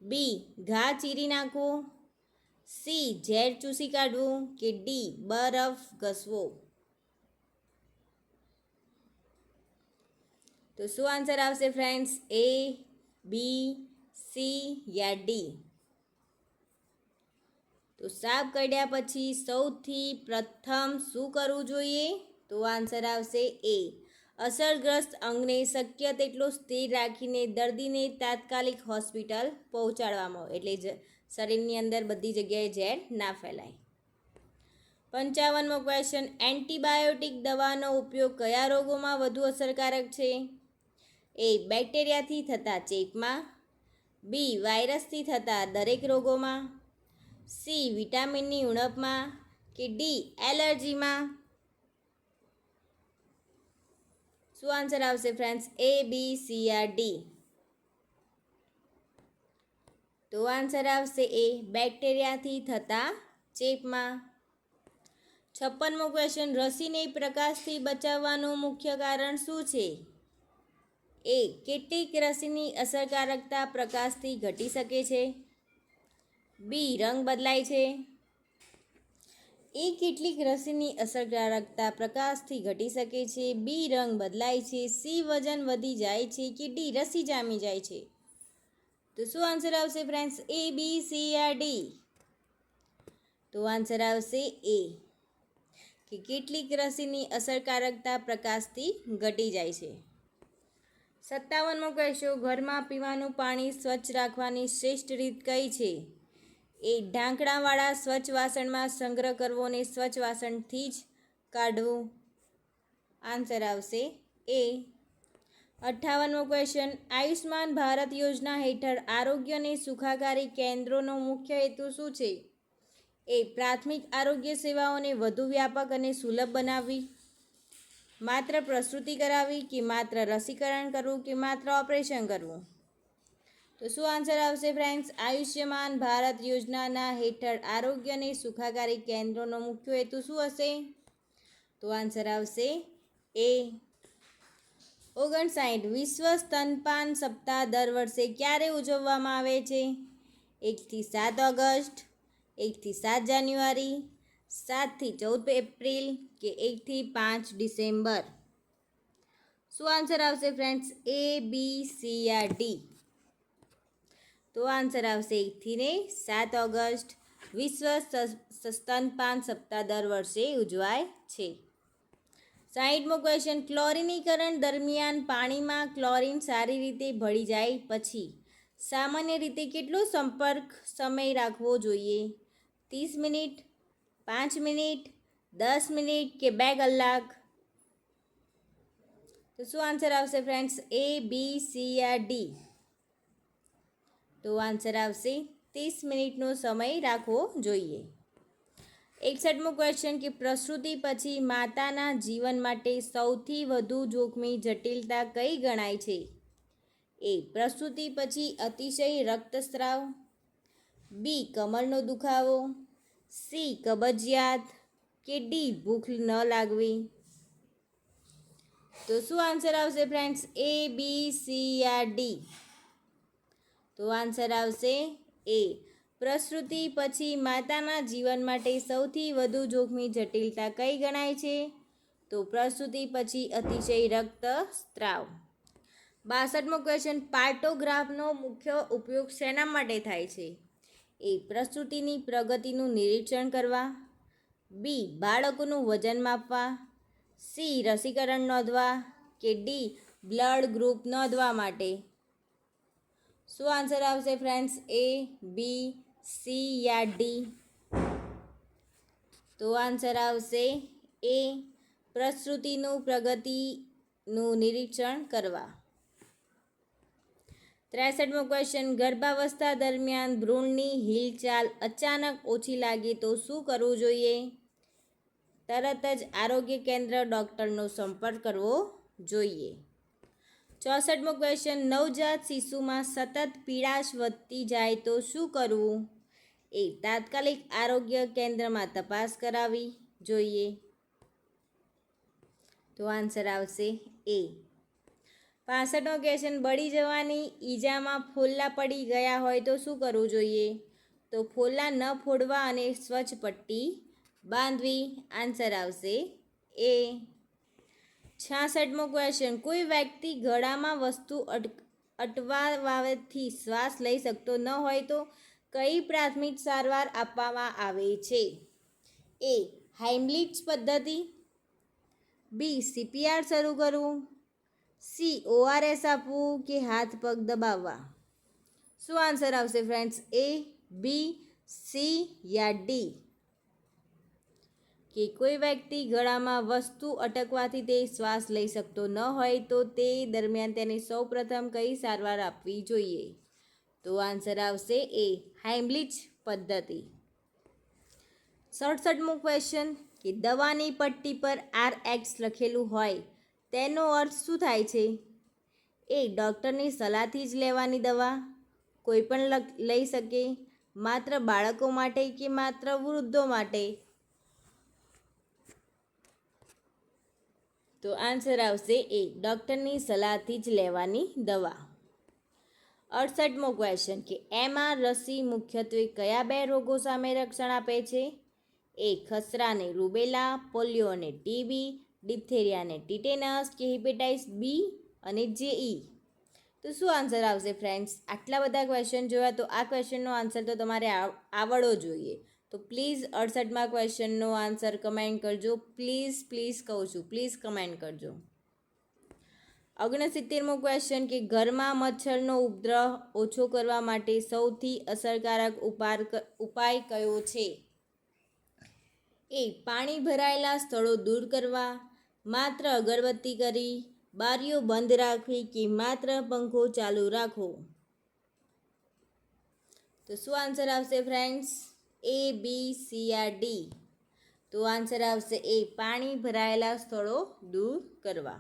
બી ઘા ચીરી નાખવો, સી ઝેર ચૂસી કાઢવું કે ડી બરફ ઘસવો? તો શું આન્સર આવશે ફ્રેન્ડ્સ? એ, બી, સી યા ડી? તો સાપ કરડ્યા પછી સૌથી પ્રથમ શું કરવું જોઈએ? તો આન્સર આવશે એ, અસરગ્રસ્ત અંગને શક્ય તેટલો સ્થિર રાખીને દર્દીને તાત્કાલિક હોસ્પિટલ પહોંચાડવામાં, એટલે જ શરીરની અંદર બધી જગ્યાએ ઝેર ના ફેલાય. 55મો ક્વેશ્ચન, એન્ટીબાયોટિક દવાનો ઉપયોગ કયા રોગોમાં વધુ અસરકારક છે? એ બેક્ટેરિયાથી થતા ચેપમાં, બી વાયરસથી થતા દરેક રોગોમાં, સી વિટામિનની ઉણપમાં કે ડી એલર્જીમાં? શું આન્સર આવશે ફ્રેન્ડ્સ? એ, બી, સી યા ડી? તો આન્સર આવશે એ, બેક્ટેરિયાથી થતા ચેપમાં. 56મો ક્વેશ્ચન, રસીને પ્રકાશથી બચાવવાનું મુખ્ય કારણ શું છે? એ કેટલીક રસીની અસરકારકતા પ્રકાશથી ઘટી શકે છે, બી રંગ બદલાય છે, એ કેટલીક રસીની અસરકારકતા પ્રકાશથી ઘટી શકે છે, બી રંગ બદલાય છે, સી વજન વધી જાય છે કે ડી રસી જામી જાય છે? તો શું આન્સર આવશે ફ્રેન્ડ્સ? એ, બી, સી યા ડી? તો આન્સર આવશે એ, કે કેટલીક રસીની અસરકારકતા પ્રકાશથી ઘટી જાય છે. 57મો ક્વેશ્ચન, ઘરમાં પીવાનું પાણી સ્વચ્છ રાખવાની શ્રેષ્ઠ રીત કઈ છે? એ ઢાંકણાવાળા સ્વચ્છ વાસણમાં સંગ્રહ કરવો અને સ્વચ્છ વાસણથી જ કાઢવું. આન્સર આવશે એ. 58મો ક્વેશ્ચન, આયુષ્માન ભારત યોજના હેઠળ આરોગ્ય અને સુખાકારી કેન્દ્રોનો મુખ્ય હેતુ શું છે? એ પ્રાથમિક આરોગ્ય સેવાઓને વધુ વ્યાપક અને સુલભ બનાવવી, માત્ર પ્રસૂતિ કરાવવી કે માત્ર રસીકરણ કરવું કે માત્ર ઓપરેશન કરવું? તો શું આન્સર આવશે ફ્રેન્ડ્સ? આયુષ્યમાન ભારત યોજનાના હેઠળ આરોગ્ય અને સુખાકારી કેન્દ્રોનો મુખ્ય હેતુ શું હશે? તો આન્સર આવશે એ. 59, વિશ્વ સ્તનપાન સપ્તાહ દર વર્ષે ક્યારે ઉજવવામાં આવે છે? 1 થી 7 ઓગસ્ટ, 1 થી 7 જાન્યુઆરી, 7 થી 14 એપ્રિલ કે 1 થી 5 ડિસેમ્બર? શું આન્સર આવશે ફ્રેન્ડ્સ? એ, બી, સી યા ડી? તો આન્સર આવશે 1 થી 7 ઓગસ્ટ વિશ્વ સ્તનપાન સપ્તાહ દર વર્ષે ઉજવાય છે. 60મો ક્વેશ્ચન, ક્લોરિનીકરણ દરમિયાન પાણીમાં ક્લોરિન સારી રીતે ભળી જાય પછી સામાન્ય રીતે કેટલો સંપર્ક સમય રાખવો જોઈએ? 30 મિનિટ, 5 મિનિટ, 10 મિનિટ કે 2 કલાક? તો શું આન્સર આવશે ફ્રેન્ડ્સ? એ, બી, સી યા ડી? તો આન્સર આવશે 30 મિનિટનો સમય રાખવો જોઈએ. 61મો ક્વેશ્ચન કે પ્રસૂતિ પછી માતાના જીવન માટે સૌથી વધુ જોખમી જટિલતા કઈ ગણાય છે? એ. પ્રસૂતિ પછી અતિશય રક્તસ્રાવ, બી. કમરનો દુખાવો, સી. કબજિયાત, કે ડી. ભૂખ ન લાગવી. તો શું આન્સર આવશે ફ્રેન્ડ્સ? એ, બી, સી યા ડી? તો આન્સર આવશે એ. પ્રસૂતિ પછી માતાના જીવન માટે સૌથી વધુ જોખમી જટિલતા કઈ ગણાય છે? તો પ્રસૂતિ પછી અતિશય રક્તસ્રાવ. 62મો ક્વેશ્ચન પાર્ટોગ્રાફનો મુખ્ય ઉપયોગ શેના માટે થાય છે? એ. પ્રસૂતિની પ્રગતિનું નિરીક્ષણ કરવા, બી. બાળકોનું વજન માપવા, સી. રસીકરણ નોંધવા, કે ડી. બ્લડ ગ્રુપ નોંધવા માટે. શું આન્સર આવશે ફ્રેન્ડ્સ? એ, બી, સી યા ડી? તો આન્સર આવશે એ. પ્રસૂતિનું પ્રગતિનું નિરીક્ષણ કરવા. 63મો ક્વેશ્ચન ગર્ભાવસ્થા દરમિયાન ભ્રૂણની હિલચાલ અચાનક ઓછી લાગે તો શું કરવું જોઈએ? તરત જ આરોગ્ય કેન્દ્ર ડૉક્ટરનો સંપર્ક કરવો જોઈએ. 64મો ક્વેશ્ચન નવજાત શિશુમાં સતત પીડાશ વધતી જાય તો શું કરવું? એ. તાત્કાલિક આરોગ્ય કેન્દ્રમાં તપાસ કરાવવી જોઈએ. તો આન્સર આવશે એ. 65મો ક્વેશ્ચન બળી જવાની ઈજામાં ફોલ્લા પડી ગયા હોય તો શું કરવું જોઈએ? તો ફોલ્લા ન ફોડવા અને સ્વચ્છ પટ્ટી બાંધવી. આન્સર આવશે એ. 66મો ક્વેશ્ચન કોઈ વ્યક્તિ ગળામાં વસ્તુ અટવાવાથી શ્વાસ લઈ શકતો ન હોય તો કઈ પ્રાથમિક સારવાર આપવામાં આવે છે? એ. હાઇમલીચ પદ્ધતિ, બી. સીપીઆર શરૂ કરવું, સી. ઓઆરએસ આપવું, કે હાથ પગ દબાવવા. શું આન્સર આવશે ફ્રેન્ડ્સ? એ, બી, સી યા ડી? કે કોઈ વ્યક્તિ ગળામાં વસ્તુ અટકવાથી તે શ્વાસ લઈ શકતો ન હોય તો તે દરમિયાન તેને સૌપ્રથમ કઈ સારવાર આપવી જોઈએ? તો આન્સર આવશે એ. હાઇમલીચ પદ્ધતિ. 67મો ક્વેશ્ચન કે દવાની પટ્ટી પર RX લખેલું હોય તેનો અર્થ શું થાય છે? એ. ડૉક્ટરની સલાહથી જ લેવાની દવા, કોઈ પણ લઈ શકે, માત્ર બાળકો માટે, કે માત્ર વૃદ્ધો માટે. તો આન્સર આવશે એ. ડૉક્ટરની સલાહથી જ લેવાની દવા. 68મો ક્વેશ્ચન કે MR રસી મુખ્યત્વે કયા 2 રોગો સામે રક્ષણ આપે છે? એ. ખસરા અને રૂબેલા, પોલિયો અને ટીબી, ડિપ્થેરિયા અને ટીટેનસ, કે હેપેટાઇટિસ બી અને JE. તો શું આન્સર આવશે ફ્રેન્ડ્સ? આટલા બધા ક્વેશ્ચન જોયા તો આ ક્વેશ્ચનનો આન્સર તો તમારે આવડવો જોઈએ. તો પ્લીઝ 68મા ક્વેશ્ચનનો આન્સર કમેન્ટ કરજો. પ્લીઝ કહું છું, પ્લીઝ કમેન્ટ કરજો. 69મો ક્વેશ્ચન કે ઘરમાં મચ્છરનો ઉપદ્રવ ઓછો કરવા માટે સૌથી અસરકારક ઉપાય કયો છે? એ. પાણી ભરાયેલા સ્થળો દૂર કરવા, માત્ર અગરબત્તી કરી, બારીઓ બંધ રાખવી, કે માત્ર પંખો ચાલુ રાખવો. તો શું આન્સર આવશે ફ્રેન્ડ્સ? એ, બી, સી યા ડી? તો આન્સર આવશે એ. પાણી ભરાયેલા સ્થળો દૂર કરવા.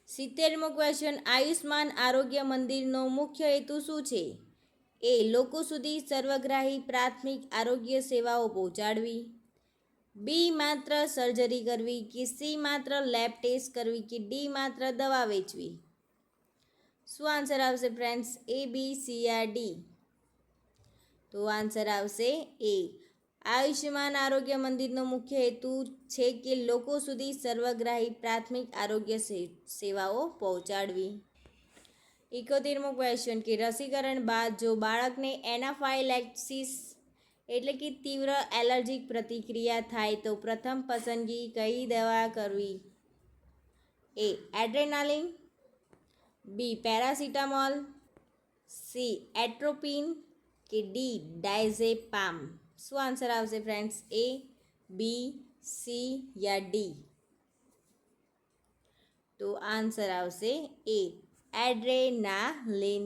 70મો ક્વેશ્ચન આયુષ્માન આરોગ્ય મંદિરનો મુખ્ય હેતુ શું છે? એ. લોકો સુધી સર્વગ્રાહી પ્રાથમિક આરોગ્ય સેવાઓ પહોંચાડવી, બી. માત્ર સર્જરી કરવી, કે સી. માત્ર લેબ ટેસ્ટ કરવી, કે ડી. માત્ર દવા વેચવી. શું આન્સર આવશે ફ્રેન્ડ્સ? એ, બી, સી યા ડી? તો આન્સર આવશે એ. આયુષ્યમાન આરોગ્ય મંદિરનો મુખ્ય હેતુ છે કે લોકો સુધી સર્વગ્રાહી પ્રાથમિક આરોગ્ય સેવાઓ પહોંચાડવી. 71મો ક્વેશ્ચન કે રસીકરણ બાદ જો બાળકને એનાફાઇલેક્સિસ એટલે કે તીવ્ર એલર્જીક પ્રતિક્રિયા થાય તો પ્રથમ પસંદગી કઈ દવા કરવી? A. Adrenaline, B. Paracetamol, C. Atropine, કે ડી. ડાયઝેપામ. શું આન્સર આવશે ફ્રેન્ડ્સ? એ, બી, સી યા ડી? તો આન્સર આવશે એ. એડ્રેનાલિન.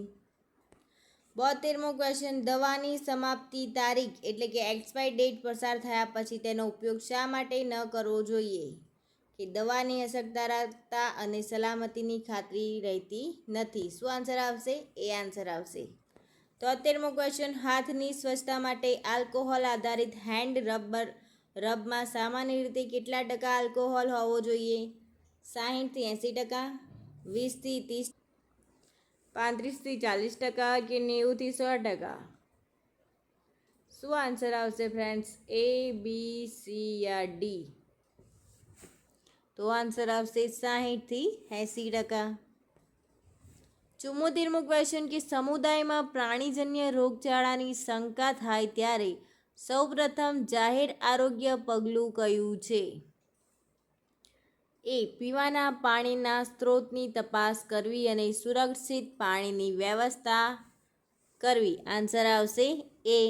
72મો ક્વેશ્ચન, દવાની સમાપ્તિ તારીખ એટલે કે એક્સપાયર ડેટ પસાર થયા પછી તેનો ઉપયોગ શા માટે ન કરવો જોઈએ? કે દવાની અસરકારકતા અને સલામતીની ખાતરી રહેતી નથી. શું આન્સર આવશે? એ આન્સર આવશે. 73મો ક્વેશ્ચન, હાથની સ્વચ્છતા માટે આલ્કોહોલ આધારિત હેન્ડ રબમાં સામાન્ય રીતે કેટલા ટકા આલ્કોહોલ હોવો જોઈએ? 60-80%, 20-30%, 35-40% કે 90-100%? શું આન્સર આવશે ફ્રેન્ડ્સ? એ, બી, સી યા ડી? તો આન્સર આવશે 60-80%. 74મો ક્વેશ્ચન, કે સમુદાયમાં પ્રાણીજન્ય રોગચાળાની શંકા થાય ત્યારે સૌપ્રથમ જાહેર આરોગ્ય પગલું કયું છે? એ, પીવાના પાણીના સ્ત્રોતની તપાસ કરવી અને સુરક્ષિત પાણીની વ્યવસ્થા કરવી. આન્સર આવશે એ.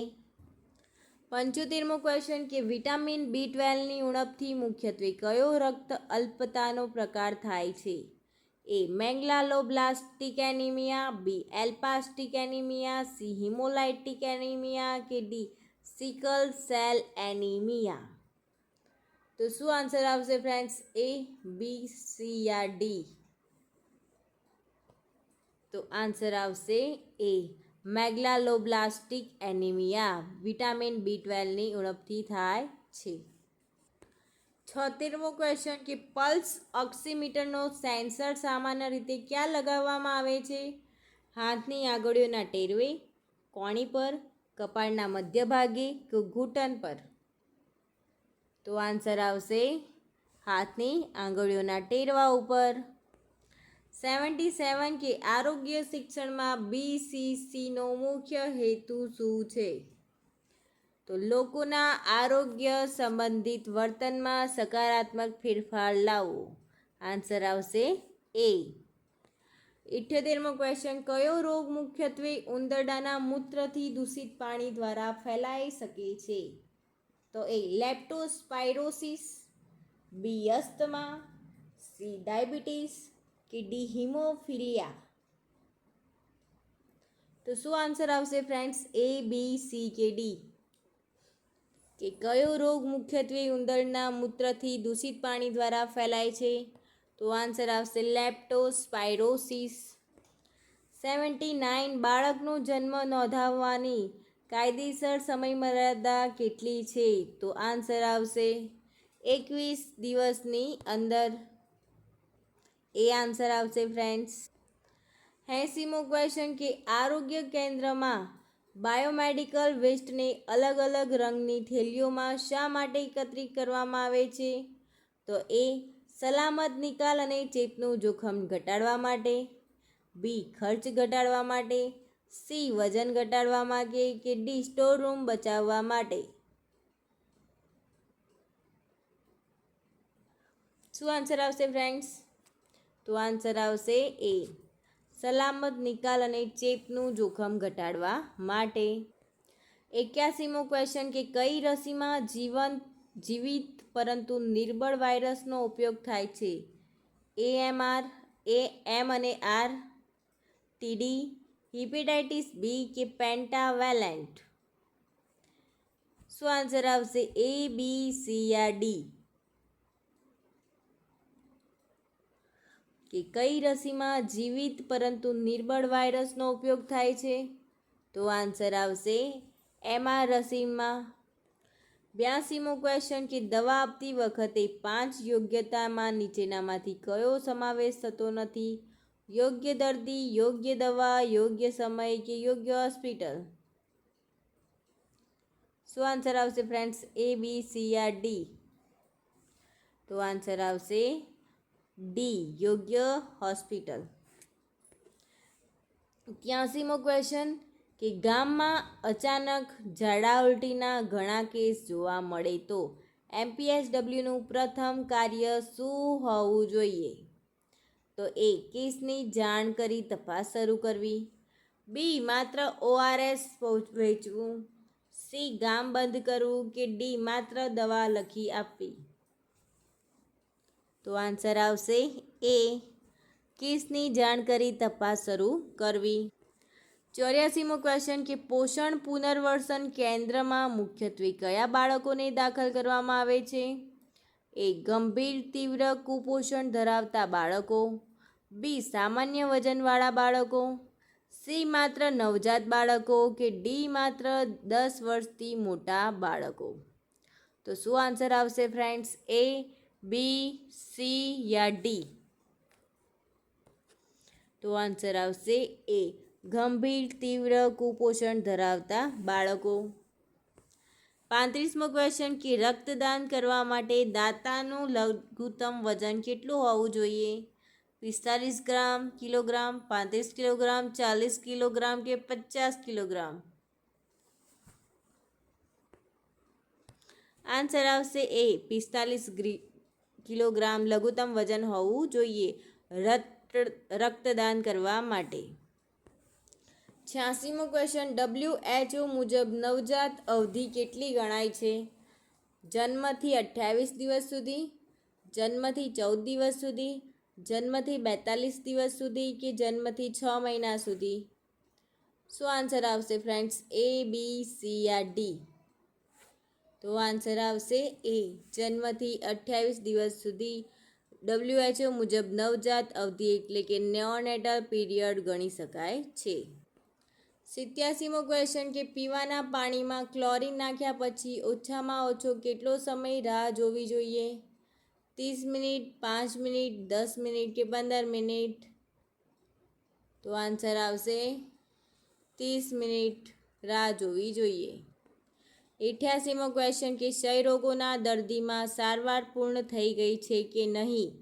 75મો ક્વેશ્ચન, કે વિટામિન B12ની ઉણપથી મુખ્યત્વે કયો રક્ત અલ્પતાનો પ્રકાર થાય છે? એ, મેંગલાલોબ્લાસ્ટિક એનિમિયા, બી, એલ્પાસ્ટિક એનિમિયા, સી, હિમોલાઇટિક એનિમિયા કે ડી, સિકલ સેલ એનિમિયા? તો શું આન્સર આવશે ફ્રેન્ડ્સ? એ, બી, સી યા ડી? તો આન્સર આવશે એ, મેંગલાલોબ્લાસ્ટિક એનિમિયા વિટામિન B12ની ઉણપથી થાય છે. 76મો ક્વેશ્ચન, કે પલ્સ ઓક્સિમીટરનો સેન્સર સામાન્ય રીતે ક્યાં લગાવવામાં આવે છે? હાથની આંગળીઓના ટેરવે, કોણી પર, કપાળના મધ્યભાગે કે ઘૂંટણ પર? તો આન્સર આવશે હાથની આંગળીઓના ટેરવા ઉપર. 77, કે આરોગ્ય શિક્ષણમાં BCCનો મુખ્ય હેતુ શું છે? તો લોકોના આરોગ્ય સંબંધિત વર્તનમાં સકારાત્મક ફેરફાર લાવવો. આન્સર આવશે એ. 78મો ક્વેશ્ચન, કયો રોગ મુખ્યત્વે ઉંદરડાના મૂત્રથી દૂષિત પાણી દ્વારા ફેલાઈ શકે છે? તો એ, લેપ્ટોસ્પાઇરોસિસ, બી, અસ્થમા, સી, ડાયાબિટીસ કે ડી, હિમોફિલિયા? તો શું આન્સર આવશે ફ્રેન્ડ્સ? એ, બી, સી કે ડી? કે કયો રોગ મુખ્યત્વે ઉંદરના મૂત્રથી દૂષિત પાણી દ્વારા ફેલાય છે? તો આન્સર આવશે લેપ્ટોસ્પાઇરોસિસ. 79, બાળકનો જન્મ નોંધાવવાની કાયદેસર સમયમર્યાદા કેટલી છે? તો આન્સર આવશે 21 દિવસની અંદર. એ આન્સર આવશે ફ્રેન્ડ્સ. 80મો ક્વેશ્ચન, કે આરોગ્ય કેન્દ્રમાં બાયોમેડિકલ વેસ્ટને અલગ અલગ રંગની થેલીઓમાં શા માટે એકત્રિત કરવામાં આવે છે? તો એ, સલામત નિકાલ અને ચેપનું જોખમ ઘટાડવા માટે, બી, ખર્ચ ઘટાડવા માટે, સી, વજન ઘટાડવા માટે કે ડી, સ્ટોર રૂમ બચાવવા માટે? શું આન્સર આવશે ફ્રેન્ડ્સ? તો આન્સર આવશે એ, સલામત નિકાલ અને ચેપનું જોખમ ઘટાડવા માટે. 81મો ક્વેશ્ચન, કે કઈ રસીમાં જીવિત પરંતુ નિર્બળ વાયરસનો ઉપયોગ થાય છે? AMR, M અને R, TD, હિપેટાઇટિસ બી કે પેન્ટાવેલેન્ટ? શું આન્સર આવશે? એ, બી, સી યા ડી? કે કઈ રસીમાં જીવિત પરંતુ નિર્બળ વાયરસનો ઉપયોગ થાય છે? તો આન્સર આવશે MR રસીમાં. 82મો ક્વેશ્ચન, કે દવા આપતી વખતે 5 યોગ્યતામાં નીચેનામાંથી કયો સમાવેશ થતો નથી? યોગ્ય દર્દી, યોગ્ય દવા, યોગ્ય સમય કે યોગ્ય હોસ્પિટલ? શું આન્સર આવશે ફ્રેન્ડ્સ? એ, બી, સી યા ડી? તો આન્સર આવશે ડી, યોગ્ય હોસ્પિટલ. 83મો ક્વેશ્ચન, કે ગામમાં અચાનક ઝાડા ઉલટીના ઘણા કેસ જોવા મળે તો MPSWનું પ્રથમ કાર્ય શું હોવું જોઈએ? તો એ, કેસની જાણ કરી તપાસ શરૂ કરવી, બી, માત્ર ORS વહેંચવું, સી, ગામ બંધ કરવું કે ડી, માત્ર દવા લખી આપવી? તો આન્સર આવશે એ, કેસની જાણ કરી તપાસ શરૂ કરવી. 84મો ક્વેશ્ચન કે પોષણ પુનર્વસન કેન્દ્રમાં મુખ્યત્વે કયા બાળકોને દાખલ કરવામાં આવે છે? એ ગંભીર તીવ્ર કુપોષણ ધરાવતા બાળકો, બી સામાન્ય વજનવાળા બાળકો, સી માત્ર નવજાત બાળકો કે ડી માત્ર 10 વર્ષથી મોટા બાળકો? તો શું આન્સર આવશે ફ્રેન્ડ્સ? એ, બી, સી યા ડી? તો આન્સર આવશે એ, ગંભીર તીવ્ર કુપોષણ ધરાવતા બાળકો. 35મો ક્વેશ્ચન કે રક્તદાન કરવા માટે દાતાનું લઘુત્તમ વજન કેટલું હોવું જોઈએ? 45 ગ્રામ, કિલોગ્રામ, 35 કિલોગ્રામ, 40 કિલોગ્રામ કે 50 કિલોગ્રામ? આન્સર આવશે એ, 45 કિલોગ્રામ લઘુત્તમ વજન હોવું જોઈએ રક્તદાન કરવા માટે. 86મો ક્વેશ્ચન WHO મુજબ નવજાત અવધિ કેટલી ગણાય છે? જન્મથી 28 દિવસ સુધી, જન્મથી 14 દિવસ સુધી, જન્મથી 42 દિવસ સુધી કે જન્મથી 6 મહિના સુધી? શું આન્સર આવશે ફ્રેન્ડ્સ? એ, બી, સી યા ડી? તો આન્સર આવશે એ, જન્મથી 28 દિવસ સુધી WHO મુજબ નવજાત અવધિ એટલે કે નેઓનેટલ પીરિયડ ગણી શકાય છે. 87મો ક્વેશ્ચન કે પીવાના પાણીમાં ક્લોરીન નાખ્યા પછી ઓછામાં ઓછો કેટલો સમય રાહ જોવી જોઈએ? 30 મિનિટ, 5 મિનિટ, 10 મિનિટ કે 15 મિનિટ? તો આન્સર આવશે 30 મિનિટ રાહ જોવી જોઈએ. 88મો ક્વેશ્ચન કે ક્ષય રોગોના દર્દીમાં સારવાર પૂર્ણ થઈ ગઈ છે કે નહીં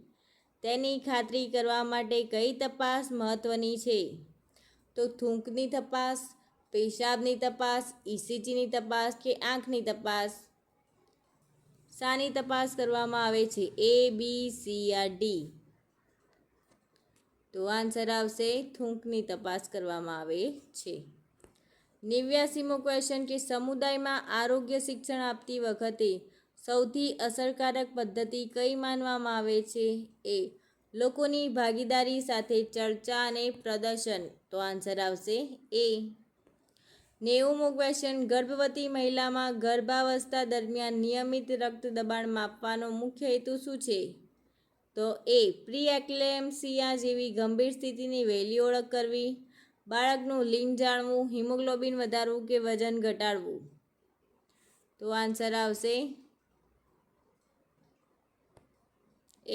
તેની ખાતરી કરવા માટે કઈ તપાસ મહત્ત્વની છે? તો થૂંકની તપાસ, પેશાબની તપાસ, ECGની તપાસ કે આંખની તપાસ? શાની તપાસ કરવામાં આવે છે? એ, બી, સી યા ડી? તો આન્સર આવશે થૂંકની તપાસ કરવામાં આવે છે. 89મો ક્વેશ્ચન કે સમુદાયમાં આરોગ્ય શિક્ષણ આપતી વખતે સૌથી અસરકારક પદ્ધતિ કઈ માનવામાં આવે છે? એ, લોકોની ભાગીદારી સાથે ચર્ચા અને પ્રદર્શન? તો આન્સર આવશે એ. 90મો ક્વેશ્ચન ગર્ભવતી મહિલામાં ગર્ભાવસ્થા દરમિયાન નિયમિત રક્ત દબાણ માપવાનો મુખ્ય હેતુ શું છે? તો એ, પ્રી એક્લેમ્પસિયા જેવી ગંભીર સ્થિતિની વહેલી ઓળખ કરવી, બાળકનું લિંગ જાણવું, હિમોગ્લોબિન વધારવું કે વજન ઘટાડવું? તો આન્સર આવશે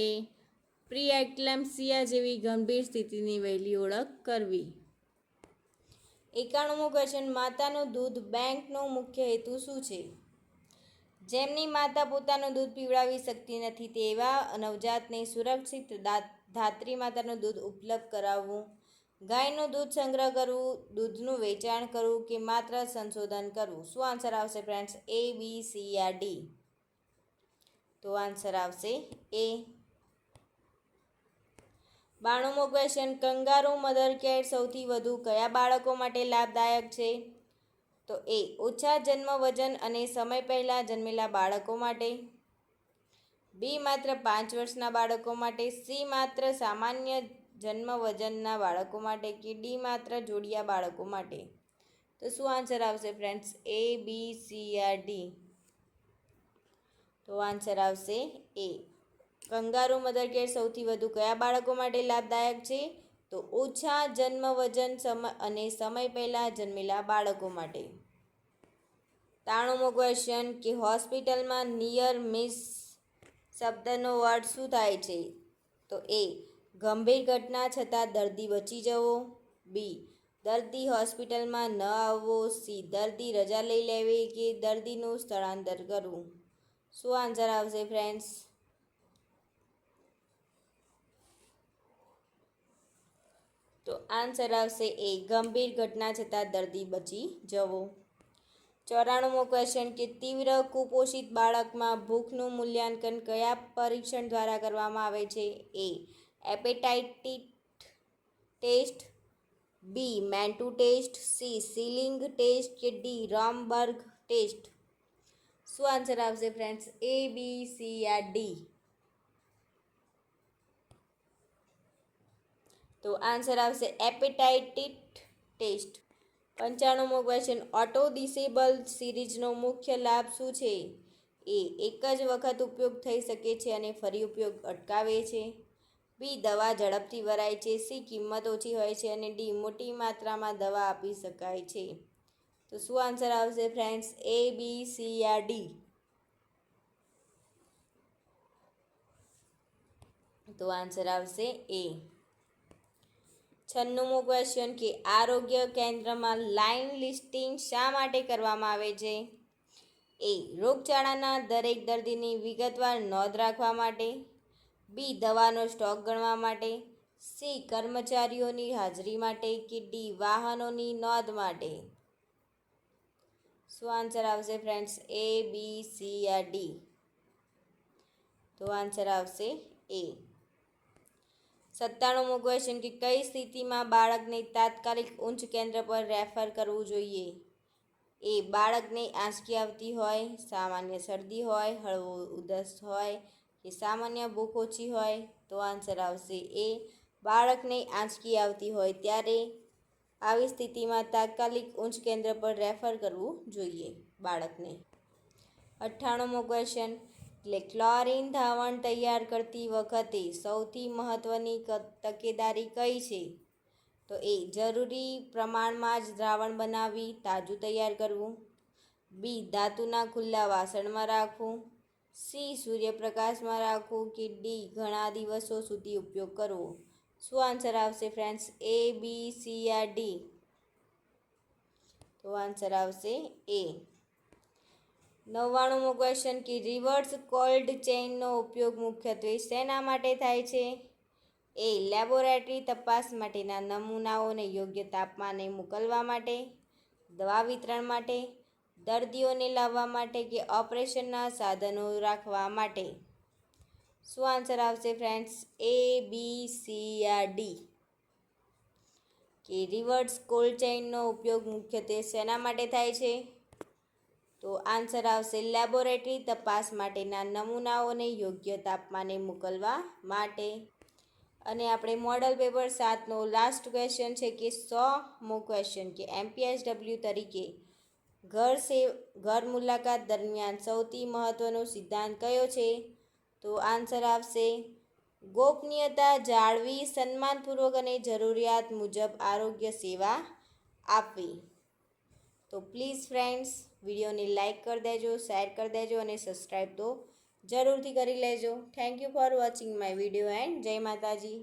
એ, પ્રી એક્લેમ્પસિયા જેવી ગંભીર સ્થિતિની વહેલી ઓળખ કરવી. 91મો ક્વેશ્ચન માતાનું દૂધ બેંકનો મુખ્ય હેતુ શું છે? જેમની માતા પોતાનું દૂધ પીવડાવી શકતી નથી તેવા નવજાતને સુરક્ષિત ધાત્રી માતાનું દૂધ ઉપલબ્ધ કરાવવું, ગાયનું દૂધ સંગ્રહ કરવું, દૂધનું વેચાણ કરવું કે માત્ર સંશોધન કરવું? શું આન્સર આવશે ફ્રેન્ડ્સ? એ, બી, સી યા ડી? તો આન્સર આવશે એ. 92મો ક્વેશ્ચન કંગારૂ મધર કેર સૌથી વધુ કયા બાળકો માટે લાભદાયક છે? તો એ, ઓછા જન્મ વજન અને સમય પહેલાં જન્મેલા બાળકો માટે, બી માત્ર 5 વર્ષના બાળકો માટે, સી માત્ર સામાન્ય જન્મ વજનના બાળકો માટે કે ડી માત્ર જોડિયા બાળકો માટે? તો શું આન્સર આવશે ફ્રેન્ડ્સ? એ, બી, સી યા ડી? તો આન્સર આવશે એ, કંગારૂ મધર કેર સૌથી વધુ કયા બાળકો માટે લાભદાયક છે? તો ઓછા જન્મ વજન અને સમય પહેલાં જન્મેલા બાળકો માટે. 93મો ક્વેશ્ચન કે હોસ્પિટલમાં નિયર મિસ શબ્દનો અર્થ શું થાય છે? તો એ, ગંભીર ઘટના છતાં દર્દી બચી જવો, બી, દર્દી હોસ્પિટલમાં ન આવવો, સી, દર્દી રજા લઈ લેવી કે દર્દીનું સ્થળાંતર કરવું? શું આન્સર આવશે ફ્રેન્ડ્સ? તો આન્સર આવશે એ, ગંભીર ઘટના છતાં દર્દી બચી જવો. 94મો ક્વેશ્ચન કે તીવ્ર કુપોષિત બાળકમાં ભૂખનું મૂલ્યાંકન કયા પરીક્ષણ દ્વારા કરવામાં આવે છે? એ, એપેટાઇટિસ ટેસ્ટ, બી, મેન્ટુ ટેસ્ટ, સી, સિલિંગ ટેસ્ટ કે ડી, રોમબર્ગ ટેસ્ટ? શું આન્સર આવશે ફ્રેન્ડ્સ? એ, બી, સી યા ડી? તો આન્સર આવશે એપેટાઇટિસ ટેસ્ટ. 95મો ક્વેશ્ચન ઓટો ડિસેબલ સિરીઝનો મુખ્ય લાભ શું છે? એ એક જ વખત ઉપયોગ થઈ શકે છે અને ફરી ઉપયોગ અટકાવે છે. બી દવા ઝડપથી ભરાય છે. સી કિંમત ઓછી હોય છે અને ડી મોટી માત્રામાં દવા આપી શકાય છે. તો શું આન્સર આવશે ફ્રેન્ડ્સ? એ, બી, સી યા ડી? તો આન્સર આવશે એ. 96મો ક્વેશ્ચન કે આરોગ્ય કેન્દ્રમાં લાઇન લિસ્ટિંગ શા માટે કરવામાં આવે છે? એ રોગચાળાના દરેક દર્દીની વિગતવાર નોંધ રાખવા માટે. બી દવાનો સ્ટોક ગણવા માટે. સી કર્મચારીઓની હાજરી માટે કે ડી વાહનોની નોંધ માટે? શું આન્સર આવશે ફ્રેન્ડ્સ? એ, બી, સી યા ડી? તો આન્સર આવશે એ. 97મો ક્વેશ્ચન કે કઈ સ્થિતિમાં બાળકને તાત્કાલિક ઉચ્ચ કેન્દ્ર પર રેફર કરવું જોઈએ? એ બાળકને આંચકી આવતી હોય, સામાન્ય શરદી હોય, હળવો ઉધરસ હોય કે સામાન્ય ભૂખ ઓછી હોય? તો આન્સર આવશે એ બાળકને આંચકી આવતી હોય ત્યારે આવી સ્થિતિમાં તાત્કાલિક ઉચ્ચ કેન્દ્ર પર રેફર કરવું જોઈએ બાળકને. 98મો ક્વેશ્ચન એટલે ક્લોરીન દ્રાવણ તૈયાર કરતી વખતે સૌથી મહત્ત્વની તકેદારી કઈ છે? તો એ જરૂરી પ્રમાણમાં જ દ્રાવણ બનાવી તાજું તૈયાર કરવું. બી ધાતુના ખુલ્લા વાસણમાં રાખવું. સી સૂર્યપ્રકાશમાં રાખવું કે ડી ઘણા દિવસો સુધી ઉપયોગ કરવો? શું આન્સર આવશે ફ્રેન્ડ્સ? એ, બી, સી યા ડી? તો આન્સર આવશે એ. 99મો ક્વેશ્ચન કે રિવર્સ કોલ્ડ ચેઇનનો ઉપયોગ મુખ્યત્વે શેના માટે થાય છે? એ લેબોરેટરી તપાસ માટેના નમૂનાઓને યોગ્ય તાપમાને મોકલવા માટે. દવા વિતરણ માટે. દર્દીઓને લાવવા માટે કે ઓપરેશનના સાધનો રાખવા માટે? શું આન્સર આવશે ફ્રેન્ડ્સ? એ, બી, સી યા ડી? કે રિવર્સ કોલ્ડ ચેઇનનો ઉપયોગ મુખ્યત્વે શેના માટે થાય છે? તો આન્સર આવશે લેબોરેટરી તપાસ માટેના નમૂનાઓને યોગ્ય તાપમાને મોકલવા માટે. અને આપણે મોડલ પેપર 7નો લાસ્ટ ક્વેશ્ચન છે કે 100મો ક્વેશ્ચન કે MPSW તરીકે ઘર મુલાકાત દરમિયાન સૌથી મહત્ત્વનો સિદ્ધાંત કયો છે? તો આન્સર આવશે ગોપનીયતા જાળવી, સન્માનપૂર્વક અને જરૂરિયાત મુજબ આરોગ્ય સેવા આપવી. તો પ્લીઝ ફ્રેન્ડ્સ વિડીયોને લાઇક કરી દેજો, શેર કરી દેજો અને સબસ્ક્રાઈબ તો જરૂરથી કરી લેજો. Thank you for watching my video and જય માતાજી.